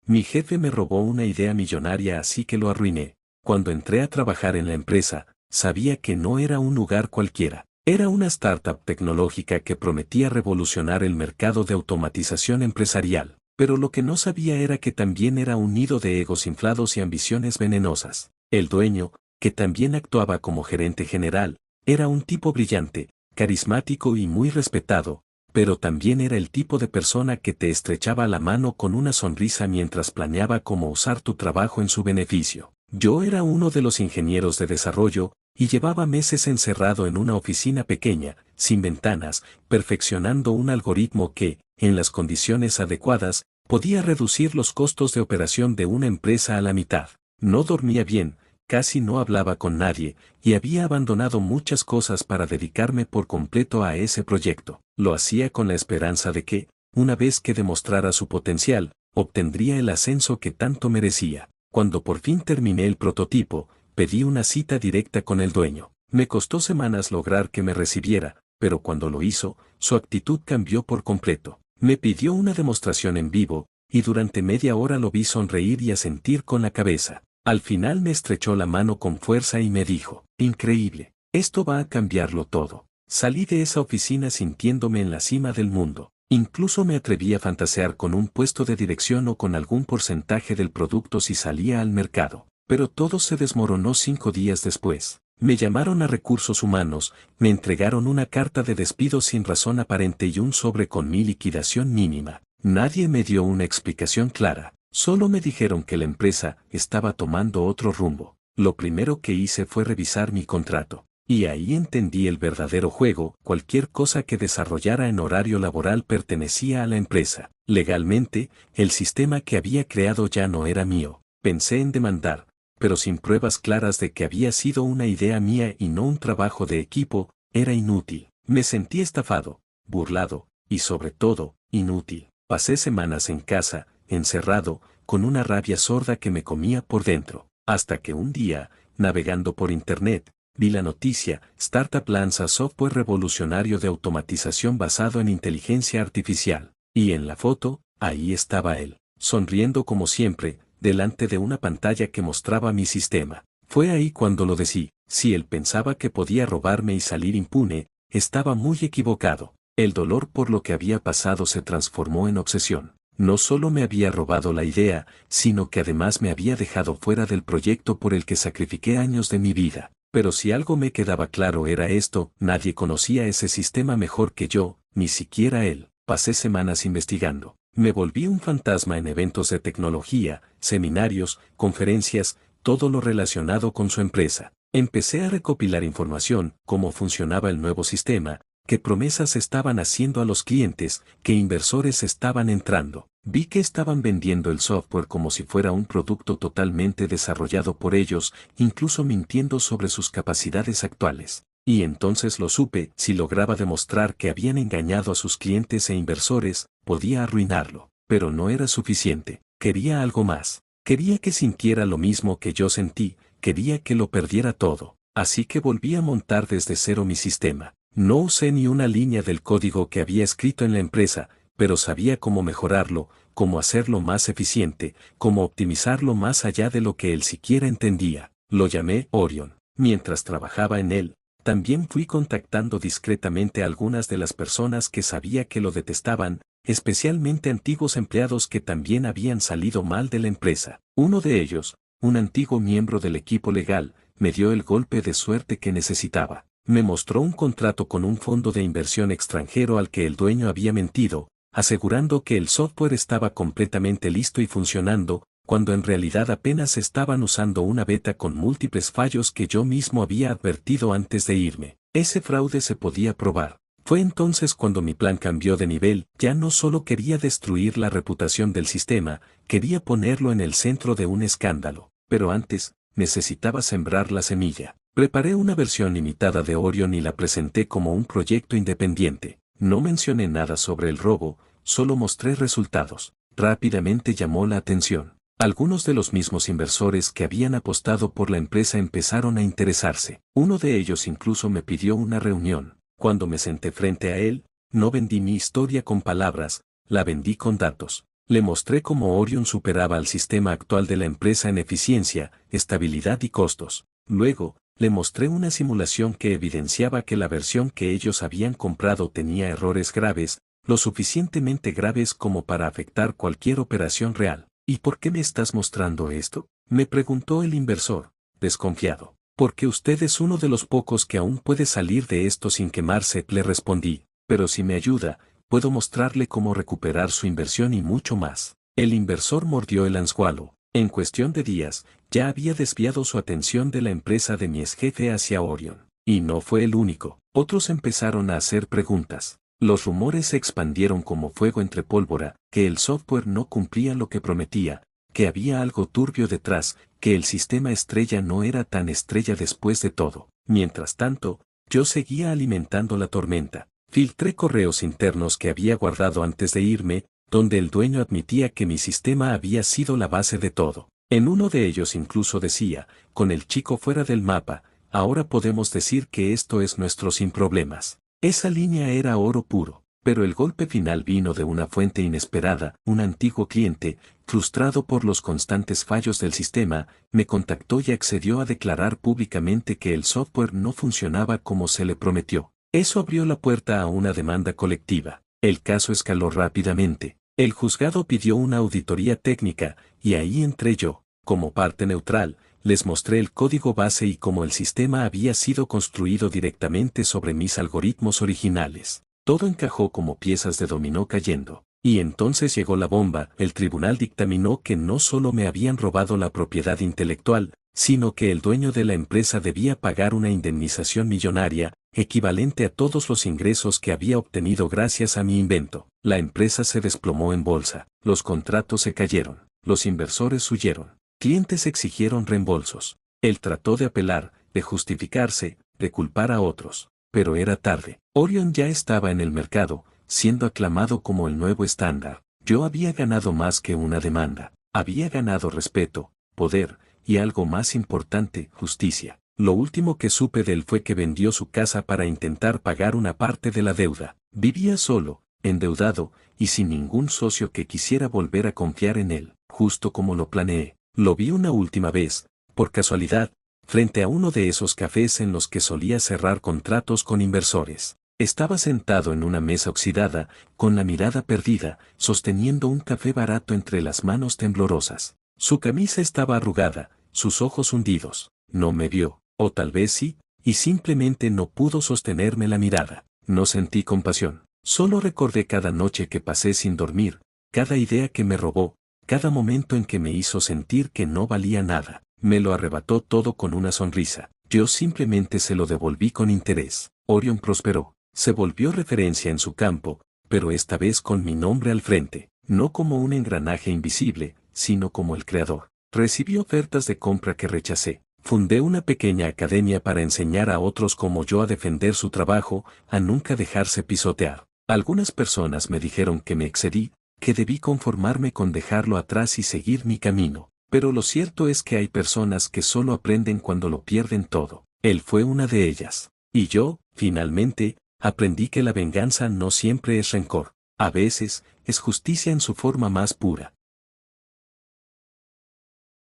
Mi jefe me robó una idea millonaria, así que lo arruiné. Cuando entré a trabajar en la empresa, sabía que no era un lugar cualquiera. Era una startup tecnológica que prometía revolucionar el mercado de automatización empresarial. Pero lo que no sabía era que también era un nido de egos inflados y ambiciones venenosas. El dueño, que también actuaba como gerente general, era un tipo brillante, carismático y muy respetado, pero también era el tipo de persona que te estrechaba la mano con una sonrisa mientras planeaba cómo usar tu trabajo en su beneficio. Yo era uno de los ingenieros de desarrollo, y llevaba meses encerrado en una oficina pequeña, sin ventanas, perfeccionando un algoritmo que, en las condiciones adecuadas, podía reducir los costos de operación de una empresa a la mitad. No dormía bien, casi no hablaba con nadie, y había abandonado muchas cosas para dedicarme por completo a ese proyecto. Lo hacía con la esperanza de que, una vez que demostrara su potencial, obtendría el ascenso que tanto merecía. Cuando por fin terminé el prototipo, pedí una cita directa con el dueño. Me costó semanas lograr que me recibiera, pero cuando lo hizo, su actitud cambió por completo. Me pidió una demostración en vivo, y durante media hora lo vi sonreír y asentir con la cabeza. Al final me estrechó la mano con fuerza y me dijo, increíble, esto va a cambiarlo todo. Salí de esa oficina sintiéndome en la cima del mundo. Incluso me atreví a fantasear con un puesto de dirección o con algún porcentaje del producto si salía al mercado. Pero todo se desmoronó 5 días después. Me llamaron a recursos humanos, me entregaron una carta de despido sin razón aparente y un sobre con mi liquidación mínima. Nadie me dio una explicación clara. Solo me dijeron que la empresa estaba tomando otro rumbo. Lo primero que hice fue revisar mi contrato. Y ahí entendí el verdadero juego: cualquier cosa que desarrollara en horario laboral pertenecía a la empresa. Legalmente, el sistema que había creado ya no era mío. Pensé en demandar, pero sin pruebas claras de que había sido una idea mía y no un trabajo de equipo, era inútil. Me sentí estafado, burlado, y sobre todo, inútil. Pasé semanas en casa, encerrado, con una rabia sorda que me comía por dentro, hasta que un día, navegando por internet, vi la noticia: Startup lanza software revolucionario de automatización basado en inteligencia artificial. Y en la foto, ahí estaba él, sonriendo como siempre, delante de una pantalla que mostraba mi sistema. Fue ahí cuando lo decí. Si él pensaba que podía robarme y salir impune, estaba muy equivocado. El dolor por lo que había pasado se transformó en obsesión. No solo me había robado la idea, sino que además me había dejado fuera del proyecto por el que sacrifiqué años de mi vida. Pero si algo me quedaba claro era esto: nadie conocía ese sistema mejor que yo, ni siquiera él. Pasé semanas investigando. Me volví un fantasma en eventos de tecnología, seminarios, conferencias, todo lo relacionado con su empresa. Empecé a recopilar información: cómo funcionaba el nuevo sistema, qué promesas estaban haciendo a los clientes, qué inversores estaban entrando. Vi que estaban vendiendo el software como si fuera un producto totalmente desarrollado por ellos, incluso mintiendo sobre sus capacidades actuales. Y entonces lo supe: si lograba demostrar que habían engañado a sus clientes e inversores, podía arruinarlo. Pero no era suficiente. Quería algo más. Quería que sintiera lo mismo que yo sentí, quería que lo perdiera todo. Así que volví a montar desde cero mi sistema. No usé ni una línea del código que había escrito en la empresa, pero sabía cómo mejorarlo, cómo hacerlo más eficiente, cómo optimizarlo más allá de lo que él siquiera entendía. Lo llamé Orion. Mientras trabajaba en él, también fui contactando discretamente a algunas de las personas que sabía que lo detestaban, especialmente antiguos empleados que también habían salido mal de la empresa. Uno de ellos, un antiguo miembro del equipo legal, me dio el golpe de suerte que necesitaba. Me mostró un contrato con un fondo de inversión extranjero al que el dueño había mentido, asegurando que el software estaba completamente listo y funcionando, cuando en realidad apenas estaban usando una beta con múltiples fallos que yo mismo había advertido antes de irme. Ese fraude se podía probar. Fue entonces cuando mi plan cambió de nivel. Ya no solo quería destruir la reputación del sistema, quería ponerlo en el centro de un escándalo. Pero antes, necesitaba sembrar la semilla. Preparé una versión limitada de Orion y la presenté como un proyecto independiente. No mencioné nada sobre el robo, solo mostré resultados. Rápidamente llamó la atención. Algunos de los mismos inversores que habían apostado por la empresa empezaron a interesarse. Uno de ellos incluso me pidió una reunión. Cuando me senté frente a él, no vendí mi historia con palabras, la vendí con datos. Le mostré cómo Orion superaba al sistema actual de la empresa en eficiencia, estabilidad y costos. Luego, le mostré una simulación que evidenciaba que la versión que ellos habían comprado tenía errores graves, lo suficientemente graves como para afectar cualquier operación real. ¿Y por qué me estás mostrando esto?, me preguntó el inversor, desconfiado. Porque usted es uno de los pocos que aún puede salir de esto sin quemarse, le respondí, pero si me ayuda, puedo mostrarle cómo recuperar su inversión y mucho más. El inversor mordió el anzuelo. En cuestión de días, ya había desviado su atención de la empresa de mi exjefe hacia Orion. Y no fue el único. Otros empezaron a hacer preguntas. Los rumores se expandieron como fuego entre pólvora, que el software no cumplía lo que prometía, que había algo turbio detrás, que el sistema estrella no era tan estrella después de todo. Mientras tanto, yo seguía alimentando la tormenta. Filtré correos internos que había guardado antes de irme, donde el dueño admitía que mi sistema había sido la base de todo. En uno de ellos incluso decía, con el chico fuera del mapa, ahora podemos decir que esto es nuestro sin problemas. Esa línea era oro puro, pero el golpe final vino de una fuente inesperada. Un antiguo cliente, frustrado por los constantes fallos del sistema, me contactó y accedió a declarar públicamente que el software no funcionaba como se le prometió. Eso abrió la puerta a una demanda colectiva. El caso escaló rápidamente. El juzgado pidió una auditoría técnica, y ahí entré yo. Como parte neutral, les mostré el código base y cómo el sistema había sido construido directamente sobre mis algoritmos originales. Todo encajó como piezas de dominó cayendo. Y entonces llegó la bomba. El tribunal dictaminó que no solo me habían robado la propiedad intelectual, sino que el dueño de la empresa debía pagar una indemnización millonaria, equivalente a todos los ingresos que había obtenido gracias a mi invento. La empresa se desplomó en bolsa, los contratos se cayeron, los inversores huyeron, clientes exigieron reembolsos. Él trató de apelar, de justificarse, de culpar a otros, pero era tarde. Orion ya estaba en el mercado, siendo aclamado como el nuevo estándar. Yo había ganado más que una demanda, había ganado respeto, poder, y algo más importante, justicia. Lo último que supe de él fue que vendió su casa para intentar pagar una parte de la deuda. Vivía solo, endeudado, y sin ningún socio que quisiera volver a confiar en él, justo como lo planeé. Lo vi una última vez, por casualidad, frente a uno de esos cafés en los que solía cerrar contratos con inversores. Estaba sentado en una mesa oxidada, con la mirada perdida, sosteniendo un café barato entre las manos temblorosas. Su camisa estaba arrugada, sus ojos hundidos. No me vio, o tal vez sí, y simplemente no pudo sostenerme la mirada. No sentí compasión. Solo recordé cada noche que pasé sin dormir, cada idea que me robó, cada momento en que me hizo sentir que no valía nada. Me lo arrebató todo con una sonrisa. Yo simplemente se lo devolví con interés. Orion prosperó. Se volvió referencia en su campo, pero esta vez con mi nombre al frente, no como un engranaje invisible, sino como el creador. Recibí ofertas de compra que rechacé. Fundé una pequeña academia para enseñar a otros como yo a defender su trabajo, a nunca dejarse pisotear. Algunas personas me dijeron que me excedí, que debí conformarme con dejarlo atrás y seguir mi camino. Pero lo cierto es que hay personas que solo aprenden cuando lo pierden todo. Él fue una de ellas. Y yo, finalmente, aprendí que la venganza no siempre es rencor. A veces, es justicia en su forma más pura.